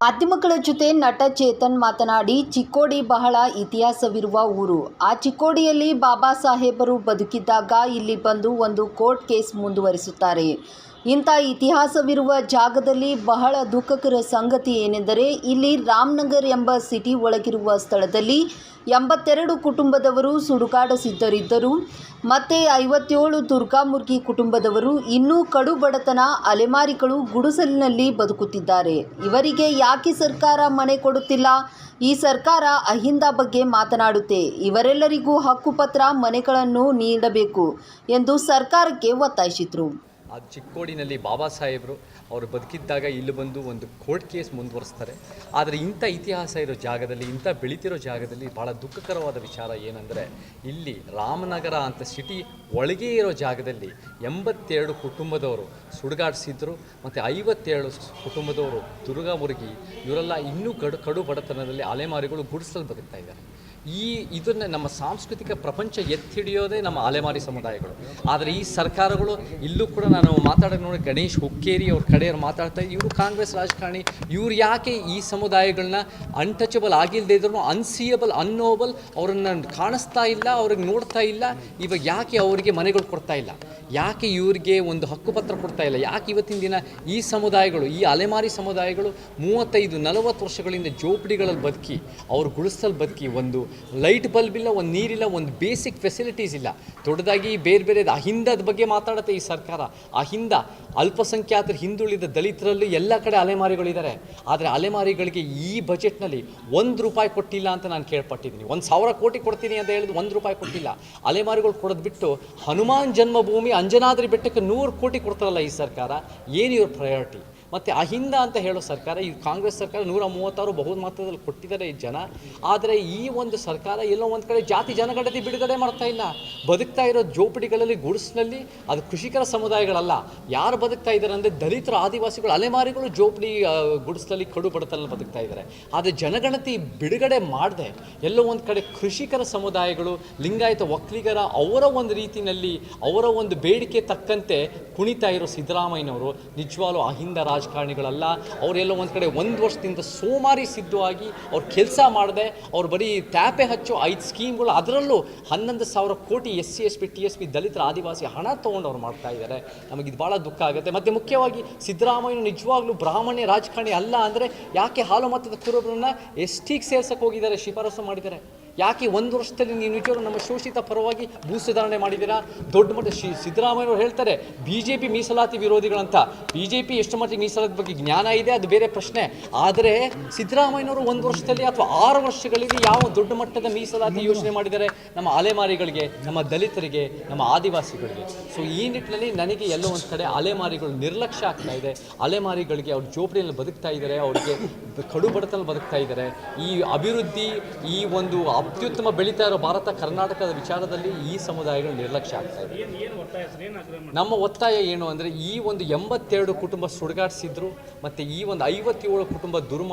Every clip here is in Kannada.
ಮಾಧ್ಯಮಗಳ ಜೊತೆ ನಟ ಚೇತನ್ ಮಾತನಾಡಿ, ಚಿಕ್ಕೋಡಿ ಬಹಳ ಇತಿಹಾಸವಿರುವ ಊರು. ಆ ಚಿಕ್ಕೋಡಿಯಲ್ಲಿ ಬಾಬಾ ಸಾಹೇಬರು ಬದುಕಿದ್ದಾಗ ಇಲ್ಲಿ ಬಂದು ಒಂದು ಕೋರ್ಟ್ ಕೇಸ್ ಮುಂದುವರಿಸುತ್ತಾರೆ. ಇಂಥ ಇತಿಹಾಸವಿರುವ ಜಾಗದಲ್ಲಿ ಬಹಳ ದುಃಖಕರ ಸಂಗತಿ ಏನೆಂದರೆ, ಇಲ್ಲಿ ರಾಮನಗರ್ ಎಂಬ ಸಿಟಿ ಒಳಗಿರುವ ಸ್ಥಳದಲ್ಲಿ 82 ಕುಟುಂಬದವರು ಸುಡುಗಾಡು ಮತ್ತು 57 ದುರ್ಗಾಮುರ್ಗಿ ಕುಟುಂಬದವರು ಇನ್ನೂ ಕಡು ಬಡತನ ಅಲೆಮಾರಿಗಳು ಗುಡಿಸಲಿನಲ್ಲಿ ಬದುಕುತ್ತಿದ್ದಾರೆ. ಇವರಿಗೆ ಯಾಕೆ ಸರ್ಕಾರ ಮನೆ ಕೊಡುತ್ತಿಲ್ಲ? ಈ ಸರ್ಕಾರ ಅಹಿಂದ ಬಗ್ಗೆ ಮಾತನಾಡುತ್ತೆ. ಇವರೆಲ್ಲರಿಗೂ ಹಕ್ಕುಪತ್ರ ಮನೆಗಳನ್ನು ನೀಡಬೇಕು ಎಂದು ಸರ್ಕಾರಕ್ಕೆ ಒತ್ತಾಯಿಸಿದರು. ಆ ಚಿಕ್ಕೋಡಿನಲ್ಲಿ ಬಾಬಾ ಸಾಹೇಬರು ಅವರು ಬದುಕಿದ್ದಾಗ ಇಲ್ಲಿ ಬಂದು ಒಂದು ಕೋರ್ಟ್ ಕೇಸ್ ಮುಂದುವರಿಸ್ತಾರೆ. ಆದರೆ ಇಂಥ ಇತಿಹಾಸ ಇರೋ ಜಾಗದಲ್ಲಿ, ಇಂಥ ಬೆಳೀತಿರೋ ಜಾಗದಲ್ಲಿ ಭಾಳ ದುಃಖಕರವಾದ ವಿಚಾರ ಏನಂದರೆ, ಇಲ್ಲಿ ರಾಮನಗರ ಅಂತ ಸಿಟಿ ಒಳಗೆ ಇರೋ ಜಾಗದಲ್ಲಿ 82 ಕುಟುಂಬದವರು ಸುಡುಗಾಡಿಸಿದ್ರು ಮತ್ತು 57 ಕುಟುಂಬದವರು ದುರ್ಗಾಮುರ್ಗಿ ಇವರೆಲ್ಲ ಇನ್ನೂ ಕಡು ಬಡತನದಲ್ಲಿ ಅಲೆಮಾರಿಗಳು ಗುಡಿಸಲು ಬದುಕ್ತಾ ಇದ್ದಾರೆ. ಇದನ್ನು ನಮ್ಮ ಸಾಂಸ್ಕೃತಿಕ ಪ್ರಪಂಚ ಎತ್ತಿಡಿಯೋದೇ ನಮ್ಮ ಅಲೆಮಾರಿ ಸಮುದಾಯಗಳು. ಆದರೆ ಈ ಸರ್ಕಾರಗಳು ಇಲ್ಲೂ ಕೂಡ ನಾನು ಮಾತಾಡೋಕೆ ನೋಡಿ, ಗಣೇಶ್ ಹುಕ್ಕೇರಿ ಅವ್ರ ಕಡೆಯವ್ರು ಮಾತಾಡ್ತಾ ಇವರು ಕಾಂಗ್ರೆಸ್ ರಾಜಕಾರಣಿ, ಇವ್ರು ಯಾಕೆ ಈ ಸಮುದಾಯಗಳನ್ನ ಅನ್ಟಚಬಲ್ ಆಗಿಲ್ಲದೆ ಇದ್ರು ಅನ್ಸಿಯಬಲ್ ಅನ್ನೋಬಲ್ ಅವ್ರನ್ನ ಕಾಣಿಸ್ತಾ ಇಲ್ಲ, ಅವ್ರಿಗೆ ನೋಡ್ತಾ ಇಲ್ಲ, ಇವಾಗ ಯಾಕೆ ಅವರಿಗೆ ಮನೆಗಳು ಕೊಡ್ತಾ ಇಲ್ಲ, ಯಾಕೆ ಇವ್ರಿಗೆ ಒಂದು ಹಕ್ಕುಪತ್ರ ಕೊಡ್ತಾ ಇಲ್ಲ, ಯಾಕೆ ಇವತ್ತಿನ ದಿನ ಈ ಸಮುದಾಯಗಳು, ಈ ಅಲೆಮಾರಿ ಸಮುದಾಯಗಳು 35-40 ವರ್ಷಗಳಿಂದ ಜೋಪಡಿಗಳಲ್ಲಿ ಬದುಕಿ, ಅವ್ರು ಗುಡಿಸಲು ಬದುಕಿ, ಒಂದು ಲೈಟ್ ಬಲ್ಬ್ ಇಲ್ಲ, ಒಂದು ನೀರಿಲ್ಲ, ಒಂದು ಬೇಸಿಕ್ ಫೆಸಿಲಿಟೀಸ್ ಇಲ್ಲ. ದೊಡ್ಡದಾಗಿ ಬೇರೆ ಅಹಿಂದದ ಬಗ್ಗೆ ಮಾತಾಡುತ್ತೆ ಈ ಸರ್ಕಾರ. ಅಹಿಂದ ಅಲ್ಪಸಂಖ್ಯಾತರು, ಹಿಂದುಳಿದ ದಲಿತರಲ್ಲೂ ಎಲ್ಲ ಕಡೆ ಅಲೆಮಾರಿಗಳಿದ್ದಾರೆ. ಆದರೆ ಅಲೆಮಾರಿಗಳಿಗೆ ಈ ಬಜೆಟ್ನಲ್ಲಿ ₹1 ಕೊಟ್ಟಿಲ್ಲ ಅಂತ ನಾನು ಕೇಳ್ಪಟ್ಟಿದ್ದೀನಿ. 1,000 ಕೋಟಿ ಕೊಡ್ತೀನಿ ಅಂತ ಹೇಳಿದ್ರು ₹1 ಕೊಟ್ಟಿಲ್ಲ. ಅಲೆಮಾರಿಗಳು ಕೊಡೋದು ಬಿಟ್ಟು ಹನುಮಾನ್ ಜನ್ಮಭೂಮಿ ಅಂಜನಾದ್ರಿ ಬೆಟ್ಟಕ್ಕೆ 100 ಕೋಟಿ ಕೊಡ್ತಾರಲ್ಲ ಈ ಸರ್ಕಾರ. ಏನು ಇವ್ರ ಪ್ರಯಾರಿಟಿ? ಮತ್ತು ಅಹಿಂದ ಅಂತ ಹೇಳೋ ಸರ್ಕಾರ, ಈ ಕಾಂಗ್ರೆಸ್ ಸರ್ಕಾರ 136 ಬಹುಮತದಲ್ಲಿ ಕೊಟ್ಟಿದ್ದಾರೆ ಜನ. ಆದರೆ ಈ ಒಂದು ಸರ್ಕಾರ ಎಲ್ಲೋ ಒಂದು ಕಡೆ ಜಾತಿ ಜನಗಣತಿ ಬಿಡುಗಡೆ ಮಾಡ್ತಾ ಇಲ್ಲ. ಬದುಕ್ತಾ ಇರೋ ಜೋಪಡಿಗಳಲ್ಲಿ, ಗುಡಿಸಿನಲ್ಲಿ ಅದು ಕೃಷಿಕರ ಸಮುದಾಯಗಳಲ್ಲ. ಯಾರು ಬದುಕ್ತಾ ಇದ್ದಾರೆ ಅಂದರೆ ದಲಿತರು, ಆದಿವಾಸಿಗಳು, ಅಲೆಮಾರಿಗಳು ಜೋಪಡಿ ಗುಡಿಸಲಲ್ಲಿ ಕಡು ಬಡತನಲ್ಲಿ ಬದುಕ್ತಾ ಇದ್ದಾರೆ. ಆದರೆ ಜನಗಣತಿ ಬಿಡುಗಡೆ ಮಾಡದೆ ಎಲ್ಲೋ ಒಂದು ಕಡೆ ಕೃಷಿಕರ ಸಮುದಾಯಗಳು, ಲಿಂಗಾಯತ ಒಕ್ಕಲಿಗರ ಅವರ ಒಂದು ರೀತಿಯಲ್ಲಿ ಅವರ ಒಂದು ಬೇಡಿಕೆ ತಕ್ಕಂತೆ ಕುಣಿತಾ ಇರೋ ಸಿದ್ದರಾಮಯ್ಯನವರು ನಿಜವಾಗ್ಲೂ ಅಹಿಂದ ರಾಜಕಾರಣಿಗಳಲ್ಲ. ಅವರೆಲ್ಲೋ ಒಂದು ಕಡೆ 1 ವರ್ಷದಿಂದ ಸೋಮಾರಿ ಸಿದ್ಧವಾಗಿ ಅವ್ರು ಕೆಲಸ ಮಾಡದೆ, ಅವ್ರು ಬರೀ ಟ್ಯಾಪೆ ಹಚ್ಚೋ 5 ಸ್ಕೀಮ್ಗಳು, ಅದರಲ್ಲೂ 11,000 ಕೋಟಿ SC ST TSP ದಲಿತರ ಆದಿವಾಸಿ ಹಣ ತೊಗೊಂಡು ಅವ್ರು ಮಾಡ್ತಾ ಇದ್ದಾರೆ. ನಮಗೆ ಇದು ಭಾಳ ದುಃಖ ಆಗುತ್ತೆ. ಮತ್ತು ಮುಖ್ಯವಾಗಿ ಸಿದ್ದರಾಮಯ್ಯ ನಿಜವಾಗ್ಲೂ ಬ್ರಾಹ್ಮಣ್ಯ ರಾಜಕಾರಣಿ ಅಲ್ಲ ಅಂದರೆ ಯಾಕೆ ಹಾಲು ಮತದ ಕುರುಬರನ್ನ STಗೆ ಸೇರ್ಸಕ್ಕೆ ಹೋಗಿದ್ದಾರೆ, ಶಿಫಾರಸು ಮಾಡಿದ್ದಾರೆ? ಯಾಕೆ 1 ವರ್ಷದಲ್ಲಿ ನೀವು ನಿಜವಾಗ್ಲೂ ನಮ್ಮ ಶೋಷಿತ ಪರವಾಗಿ ಭೂ ಸುಧಾರಣೆ ಮಾಡಿದ್ದೀರಾ? ದೊಡ್ಡ ಮಟ್ಟ ಸಿದ್ದರಾಮಯ್ಯವರು ಹೇಳ್ತಾರೆ BJP ಮೀಸಲಾತಿ ವಿರೋಧಿಗಳಂತ. BJP ಎಷ್ಟು ಮಟ್ಟಿಗೆ ಮೀಸಲಾತಿ ಬಗ್ಗೆ ಜ್ಞಾನ ಇದೆ ಅದು ಬೇರೆ ಪ್ರಶ್ನೆ. ಆದರೆ ಸಿದ್ದರಾಮಯ್ಯನವರು 1 ವರ್ಷದಲ್ಲಿ ಅಥವಾ 6 ವರ್ಷಗಳಿಗೆ ಯಾವ ದೊಡ್ಡ ಮಟ್ಟದ ಮೀಸಲಾತಿ ಯೋಚನೆ ಮಾಡಿದ್ದಾರೆ ನಮ್ಮ ಅಲೆಮಾರಿಗಳಿಗೆ, ನಮ್ಮ ದಲಿತರಿಗೆ, ನಮ್ಮ ಆದಿವಾಸಿಗಳಿಗೆ? ಸೊ ಈ ನಿಟ್ಟಿನಲ್ಲಿ ನನಗೆ ಎಲ್ಲೋ ಒಂದು ಕಡೆ ಅಲೆಮಾರಿಗಳು ನಿರ್ಲಕ್ಷ್ಯ ಆಗ್ತಾ ಇದೆ. ಅಲೆಮಾರಿಗಳಿಗೆ ಅವ್ರ ಜೋಪಡಿಯಲ್ಲಿ ಬದುಕ್ತಾ ಇದ್ದಾರೆ, ಅವರಿಗೆ ಕಡು ಬಡತನಲ್ಲಿ ಬದುಕ್ತಾ ಇದ್ದಾರೆ. ಈ ಅಭಿವೃದ್ಧಿ, ಈ ಒಂದು ಅತ್ಯುತ್ತಮ ಬೆಳೀತಾ ಇರೋ ಭಾರತ ಕರ್ನಾಟಕದ ವಿಚಾರದಲ್ಲಿ ಈ ಸಮುದಾಯಗಳು ನಿರ್ಲಕ್ಷ್ಯ ಆಗ್ತಾ ಇದೆ. ನಮ್ಮ ಒತ್ತಾಯ ಏನು ಅಂದರೆ, ಈ ಒಂದು 82 ಕುಟುಂಬ ಸುಡುಗಾಡಿಸಿದ್ರು ಮತ್ತು ಈ ಒಂದು 57 ಕುಟುಂಬ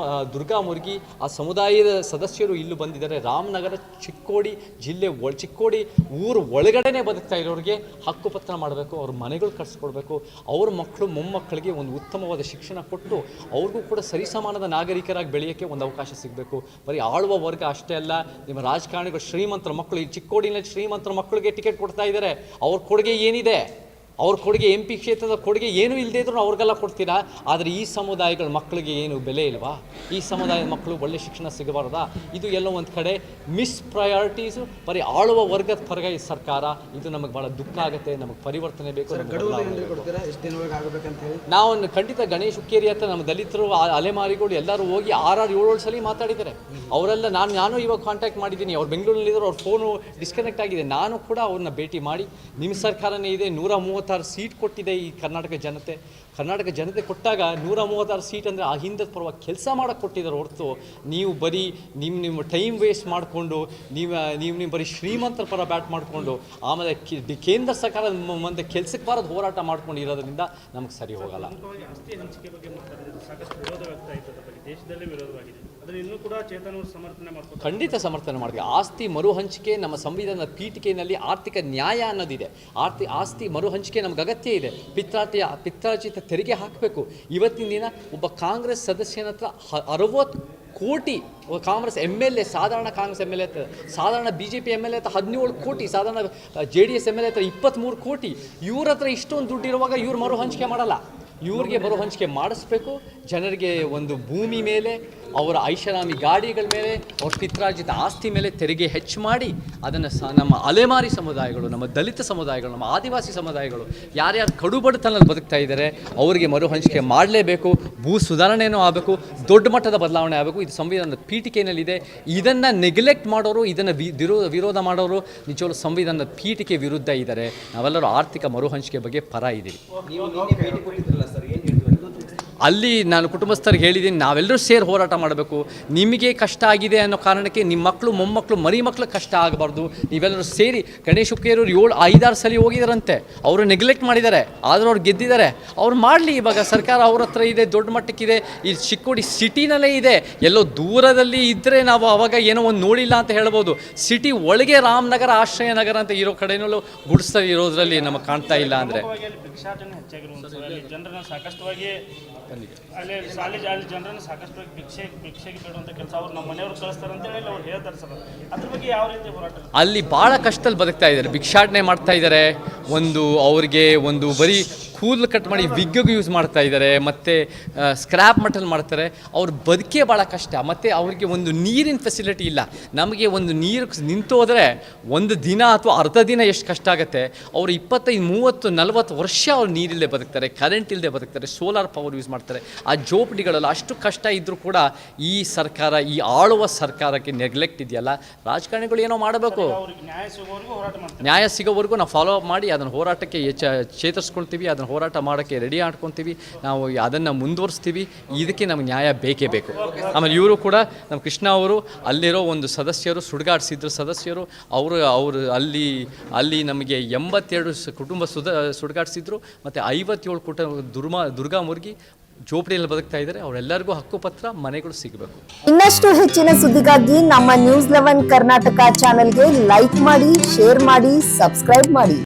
ದುರ್ಗಾಮುರ್ಗಿ ಆ ಸಮುದಾಯದ ಸದಸ್ಯರು ಇಲ್ಲೂ ಬಂದಿದ್ದಾರೆ. ರಾಮನಗರ ಚಿಕ್ಕೋಡಿ ಜಿಲ್ಲೆ ಚಿಕ್ಕೋಡಿ ಊರು ಒಳಗಡೆನೆ ಬದುಕ್ತಾ ಇರೋರಿಗೆ ಹಕ್ಕುಪತ್ರ ಮಾಡಬೇಕು, ಅವ್ರ ಮನೆಗಳು ಕಟ್ಸ್ಕೊಡ್ಬೇಕು, ಅವ್ರ ಮಕ್ಕಳು ಮೊಮ್ಮಕ್ಕಳಿಗೆ ಒಂದು ಉತ್ತಮವಾದ ಶಿಕ್ಷಣ ಕೊಟ್ಟು ಅವ್ರಿಗೂ ಕೂಡ ಸರಿಸಮಾನದ ನಾಗರಿಕರಾಗಿ ಬೆಳೆಯೋಕ್ಕೆ ಒಂದು ಅವಕಾಶ ಸಿಗಬೇಕು. ಬರೀ ಆಳುವ ವರ್ಗ ಅಷ್ಟೇ ಅಲ್ಲ, ನಿಮ್ಮ ರಾಜಕಾರಣಿಗಳು ಶ್ರೀಮಂತರ ಮಕ್ಕಳು, ಈ ಚಿಕ್ಕೋಡಿನಲ್ಲಿ ಶ್ರೀಮಂತರ ಮಕ್ಕಳಿಗೆ ಟಿಕೆಟ್ ಕೊಡ್ತಾ ಇದ್ದಾರೆ. ಅವ್ರ ಕೊಡುಗೆ ಏನಿದೆ? ಅವ್ರ ಕೊಡುಗೆ MP ಕ್ಷೇತ್ರದ ಕೊಡುಗೆ ಏನೂ ಇಲ್ಲದೇ ಇದ್ರೂ ಅವ್ರಿಗೆಲ್ಲ ಕೊಡ್ತೀರಾ. ಆದರೆ ಈ ಸಮುದಾಯಗಳ ಮಕ್ಕಳಿಗೆ ಏನು ಬೆಲೆ ಇಲ್ವಾ? ಈ ಸಮುದಾಯದ ಮಕ್ಕಳು ಒಳ್ಳೆ ಶಿಕ್ಷಣ ಸಿಗಬಾರ್ದಾ? ಇದು ಎಲ್ಲೋ ಒಂದು ಕಡೆ ಮಿಸ್ ಪ್ರಯಾರಿಟೀಸು. ಬರೀ ಆಳುವ ವರ್ಗದ ಪರಗ ಈ ಸರ್ಕಾರ. ಇದು ನಮಗೆ ಭಾಳ ದುಃಖ ಆಗುತ್ತೆ. ನಮಗೆ ಪರಿವರ್ತನೆ ಬೇಕು. ನಾವು ಖಂಡಿತ ಗಣೇಶ್ ಹುಕ್ಕೇರಿ ಅಂತ ನಮ್ಮ ದಲಿತರು, ಅಲೆಮಾರಿಗಳು ಎಲ್ಲರೂ ಹೋಗಿ 6-7 ಸಲ ಮಾತಾಡಿದ್ದಾರೆ. ಅವರೆಲ್ಲ ನಾನು ಇವಾಗ ಕಾಂಟ್ಯಾಕ್ಟ್ ಮಾಡಿದ್ದೀನಿ. ಅವ್ರು ಬೆಂಗಳೂರಿನಲ್ಲಿದ್ದರು, ಅವ್ರ ಫೋನು ಡಿಸ್ಕನೆಕ್ಟ್ ಆಗಿದೆ. ನಾನು ಕೂಡ ಅವ್ರನ್ನ ಭೇಟಿ ಮಾಡಿ, ನಿಮ್ಮ ಸರ್ಕಾರನೇ ಇದೆ, 136 ಸೀಟ್ ಕೊಟ್ಟಿದೆ ಈ ಕರ್ನಾಟಕ ಜನತೆ ಕೊಟ್ಟಾಗ 136 ಸೀಟ್ ಅಂದರೆ ಆ ಹಿಂದದ ಪರವಾಗಿ ಕೆಲಸ ಮಾಡೋಕ್ಕೆ ಕೊಟ್ಟಿದ್ದಾರೆ ಹೊರತು ನೀವು ಬರೀ ನಿಮ್ಮ ಟೈಮ್ ವೇಸ್ಟ್ ಮಾಡಿಕೊಂಡು ನೀವು ಬರೀ ಶ್ರೀಮಂತರ ಪರ ಬ್ಯಾಟ್ ಮಾಡಿಕೊಂಡು ಆಮೇಲೆ ಕೇಂದ್ರ ಸರ್ಕಾರ ಮುಂದೆ ಕೆಲಸಕ್ಕೆ ಬಾರದು ಹೋರಾಟ ಮಾಡ್ಕೊಂಡು ಇರೋದ್ರಿಂದ ನಮಗೆ ಸರಿ ಹೋಗಲ್ಲ. ಸಾಕಷ್ಟು ವಿರೋಧ ವ್ಯಕ್ತ ಆಯ್ತದ ಬಗ್ಗೆ ದೇಶದಲ್ಲೇ ವಿರೋಧವಾಗಿದೆ. ಅದನ್ನ ಇನ್ನೂ ಕೂಡ ಚೇತನ್ ಅವರು ಸಮರ್ಥನೆ ಮಾಡ್ತಾರೆ. ಖಂಡಿತ ಸಮರ್ಥನೆ ಮಾಡ್ತೀವಿ. ಆಸ್ತಿ ಮರು ಹಂಚಿಕೆ ನಮ್ಮ ಸಂವಿಧಾನದ ಪೀಠಿಕೆಯಲ್ಲಿ ಆರ್ಥಿಕ ನ್ಯಾಯ ಅನ್ನೋದಿದೆ. ಆಸ್ತಿ ಮರು ಹಂಚಿಕೆ ನಮ್ಗೆ ಅಗತ್ಯ ಇದೆ. ಪಿತ್ರಾರ್ಜಿತ ತೆರಿಗೆ ಹಾಕಬೇಕು. ಇವತ್ತಿನ ದಿನ ಒಬ್ಬ ಕಾಂಗ್ರೆಸ್ ಸದಸ್ಯನ ಹತ್ರ 60 ಕೋಟಿ ಕಾಂಗ್ರೆಸ್ MLA, ಸಾಧಾರಣ ಕಾಂಗ್ರೆಸ್ MLA ಹತ್ರ, ಸಾಧಾರಣ BJP MLA ಹತ್ರ 17 ಕೋಟಿ, ಸಾಧಾರಣ JDS MLA ಹತ್ರ 23 ಕೋಟಿ. ಇವ್ರ ಹತ್ರ ಇಷ್ಟೊಂದು ದುಡ್ಡು ಇರುವಾಗ ಇವ್ರು ಮರು ಹಂಚಿಕೆ ಮಾಡಲ್ಲ. ಇವ್ರಿಗೆ ಮರು ಹಂಚಿಕೆ ಮಾಡಿಸ್ಬೇಕು. ಜನರಿಗೆ ಒಂದು ಭೂಮಿ ಮೇಲೆ, ಅವರ ಐಷಾರಾಮಿ ಗಾಡಿಗಳ ಮೇಲೆ, ಅವ್ರ ಪಿತ್ರಾರ್ಜಿತ ಆಸ್ತಿ ಮೇಲೆ ತೆರಿಗೆ ಹೆಚ್ಚು ಮಾಡಿ ಅದನ್ನು ನಮ್ಮ ಅಲೆಮಾರಿ ಸಮುದಾಯಗಳು, ನಮ್ಮ ದಲಿತ ಸಮುದಾಯಗಳು, ನಮ್ಮ ಆದಿವಾಸಿ ಸಮುದಾಯಗಳು ಯಾರ್ಯಾರು ಕಡುಬಡತನದಲ್ಲಿ ಬದುಕ್ತಾ ಇದ್ದಾರೆ ಅವರಿಗೆ ಮರು ಹಂಚಿಕೆ ಮಾಡಲೇಬೇಕು. ಭೂ ಸುಧಾರಣೆಯೂ ಆಗಬೇಕು, ದೊಡ್ಡ ಮಟ್ಟದ ಬದಲಾವಣೆ ಆಗಬೇಕು. ಇದು ಸಂವಿಧಾನದ ಪೀಠಿಕೆಯಲ್ಲಿದೆ. ಇದನ್ನು ನೆಗ್ಲೆಕ್ಟ್ ಮಾಡೋರು, ಇದನ್ನು ವಿರೋಧ ಮಾಡೋರು ನಿಜವಾಗ್ಲೂ ಸಂವಿಧಾನದ ಪೀಠಿಕೆ ವಿರುದ್ಧ ಇದ್ದಾರೆ. ನಾವೆಲ್ಲರೂ ಆರ್ಥಿಕ ಮರು ಹಂಚಿಕೆ ಬಗ್ಗೆ ಪರ ಇದ್ದೀವಿ. ಅಲ್ಲಿ ನಾನು ಕುಟುಂಬಸ್ಥರಿಗೆ ಹೇಳಿದ್ದೀನಿ, ನಾವೆಲ್ಲರೂ ಸೇರಿ ಹೋರಾಟ ಮಾಡಬೇಕು. ನಿಮಗೆ ಕಷ್ಟ ಆಗಿದೆ ಅನ್ನೋ ಕಾರಣಕ್ಕೆ ನಿಮ್ಮ ಮಕ್ಕಳು, ಮೊಮ್ಮಕ್ಕಳು, ಮರಿ ಮಕ್ಕಳು ಕಷ್ಟ ಆಗಬಾರ್ದು. ನೀವೆಲ್ಲರೂ ಸೇರಿ ಗಣೇಶ್ ಹುಕ್ಕೇರವ್ರು 7-5-6 ಸಲ ಹೋಗಿದಾರಂತೆ. ಅವರು ನೆಗ್ಲೆಕ್ಟ್ ಮಾಡಿದ್ದಾರೆ, ಆದರೂ ಅವ್ರು ಗೆದ್ದಿದ್ದಾರೆ. ಅವ್ರು ಮಾಡಲಿ. ಇವಾಗ ಸರ್ಕಾರ ಅವ್ರ ಹತ್ರ ಇದೆ, ದೊಡ್ಡ ಮಟ್ಟಕ್ಕಿದೆ. ಈ ಚಿಕ್ಕೋಡಿ ಸಿಟಿನಲ್ಲೇ ಇದೆ. ಎಲ್ಲೋ ದೂರದಲ್ಲಿ ಇದ್ದರೆ ನಾವು ಅವಾಗ ಏನೋ ಒಂದು ನೋಡಿಲ್ಲ ಅಂತ ಹೇಳ್ಬೋದು. ಸಿಟಿ ಒಳಗೆ ರಾಮನಗರ, ಆಶ್ರಯ ನಗರ ಅಂತ ಇರೋ ಕಡೆನಲ್ಲೂ ಗುಡಿಸ್ತಾ ಇರೋದ್ರಲ್ಲಿ ನಮಗೆ ಕಾಣ್ತಾ ಇಲ್ಲ. ಅಂದರೆ ಭಿಕ್ಷಾಟನೆ ಹೆಚ್ಚಾಗಿರುವಂಥದ್ದು, ಜನರನ್ನ ಸಾಕಷ್ಟುವಾಗಿ ಅಲ್ಲಿ ಜನರನ್ನು ಸಾಕಷ್ಟು ಭಿಕ್ಷೆಗೆ ಬಿಡುವಂಥ ಕೆಲಸ ಅವ್ರು ನಮ್ಮ ಮನೆಯವ್ರು ಕಳಿಸ್ತಾರೆ ಅಂತ ಹೇಳಿ ಅವ್ರು ಹೇಳ್ತಾರೆ ಸರ್. ಅದ್ರ ಬಗ್ಗೆ ಯಾವ ರೀತಿ ಹೋರಾಟ? ಅಲ್ಲಿ ಭಾಳ ಕಷ್ಟದಲ್ಲಿ ಬದುಕ್ತಾ ಇದ್ದಾರೆ, ಭಿಕ್ಷಾಟನೆ ಮಾಡ್ತಾ ಇದ್ದಾರೆ. ಅವ್ರಿಗೆ ಬರೀ ಕೂದಲು ಕಟ್ ಮಾಡಿ ವಿಗ್ಗಿಗೆ ಯೂಸ್ ಮಾಡ್ತಾ ಇದ್ದಾರೆ, ಮತ್ತು ಸ್ಕ್ರ್ಯಾಪ್ ಮೆಟಲ್ ಮಾಡ್ತಾರೆ. ಅವ್ರ ಬದುಕೇ ಭಾಳ ಕಷ್ಟ. ಮತ್ತು ಅವ್ರಿಗೆ ಒಂದು ನೀರಿನ ಫೆಸಿಲಿಟಿ ಇಲ್ಲ. ನಮಗೆ ಒಂದು ನೀರು ನಿಂತು ಹೋದರೆ ಒಂದು ದಿನ ಅಥವಾ ಅರ್ಧ ದಿನ ಎಷ್ಟು ಕಷ್ಟ ಆಗುತ್ತೆ. ಅವರು 25-30-40 ವರ್ಷ ಅವ್ರು ನೀರಿಲ್ಲದೆ ಬದುಕ್ತಾರೆ, ಕರೆಂಟ್ ಇಲ್ಲದೆ ಬದುಕ್ತಾರೆ, ಸೋಲಾರ್ ಪವರ್ ಯೂಸ್ ಮಾಡ್ತಾರೆ. ಆ ಜೋಪಡಿಗಳೆಲ್ಲ ಅಷ್ಟು ಕಷ್ಟ ಇದ್ದರೂ ಕೂಡ ಈ ಸರ್ಕಾರ, ಈ ಆಳುವ ಸರ್ಕಾರಕ್ಕೆ ನೆಗ್ಲೆಕ್ಟ್ ಇದೆಯಲ್ಲ. ರಾಜಕಾರಣಿಗಳು ಏನೋ ಮಾಡಬೇಕು. ನ್ಯಾಯ ಸಿಗೋವರೆಗೂ ನಾವು ಫಾಲೋ ಅಪ್ ಮಾಡಿ ಅದನ್ನು ಹೋರಾಟಕ್ಕೆ ಚೇತರಿಸ್ಕೊಳ್ತೀವಿ. ಅದನ್ನು ಹೋರಾಟ ಮಾಡೋಕ್ಕೆ ರೆಡಿ ಆಡ್ಕೊತೀವಿ. ನಾವು ಅದನ್ನು ಮುಂದುವರಿಸ್ತೀವಿ. ಇದಕ್ಕೆ ನಮಗೆ ನ್ಯಾಯ ಬೇಕೇ ಬೇಕು. ಆಮೇಲೆ ಇವರು ಕೂಡ ನಮ್ಮ ಕೃಷ್ಣ ಅವರು ಅಲ್ಲಿರೋ ಒಂದು ಸದಸ್ಯರು, ಸುಡುಗಾಡಿಸಿದ್ರು ಸದಸ್ಯರು. ಅವರು ಅಲ್ಲಿ ನಮಗೆ 82 ಕುಟುಂಬ ಸುಡುಗಾಡಿಸಿದ್ರು. ಮತ್ತು 57 ಕುಟುಂಬ ದುರ್ಗಾ ಮುರುಗಿ ಜೋಪಡಿಯಲ್ಲಿ ಬದುಕ್ತಾ ಇದ್ದಾರೆ. ಅವರೆಲ್ಲರಿಗೂ ಹಕ್ಕುಪತ್ರ, ಮನೆಗಳು ಸಿಗಬೇಕು. ಇನ್ನಷ್ಟು ಹೆಚ್ಚಿನ ಸುದ್ದಿಗಾಗಿ ನಮ್ಮ News 11 ಕರ್ನಾಟಕ ಚಾನೆಲ್ಗೆ ಲೈಕ್ ಮಾಡಿ, ಶೇರ್ ಮಾಡಿ, ಸಬ್ಸ್ಕ್ರೈಬ್ ಮಾಡಿ.